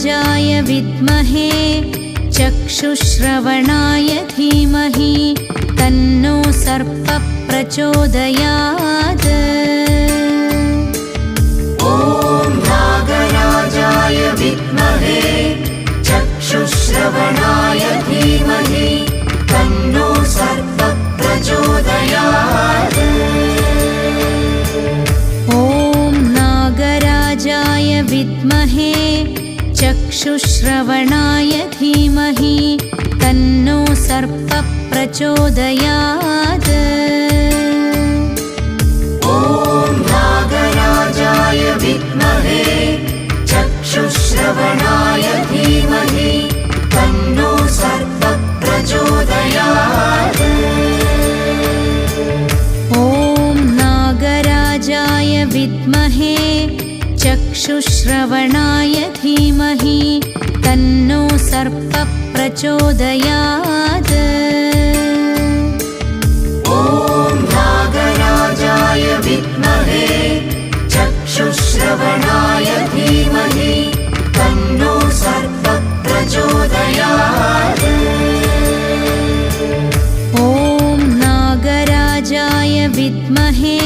नागराजाय विद्महे चक्षुश्रवणाय धीमहि तन्नो सर्पः प्रचोदयात्। ॐ नागराजाय विद्महे चक्षुश्रवणाय धीमहि तन्नो सर्पः प्रचोदयात्। ॐ नागराजाय विद्महे चक्षुश्रवणाय धीमहि तन्नो सर्पः प्रचोदयात्। ॐ नागराजाय विद्महे चक्षुश्रवणाय धीमहि तन्नो सर्पः प्रचोदयात्। ॐ नागराजाय विद्महे चक्षुश्रवणाय धीमहि तन्नो सर्पः प्रचोदयात्। ॐ नागराजाय विद्महे चक्षुश्रवणाय धीमहि तन्नो सर्पः प्रचोदयात्। ॐ नागराजाय विद्महे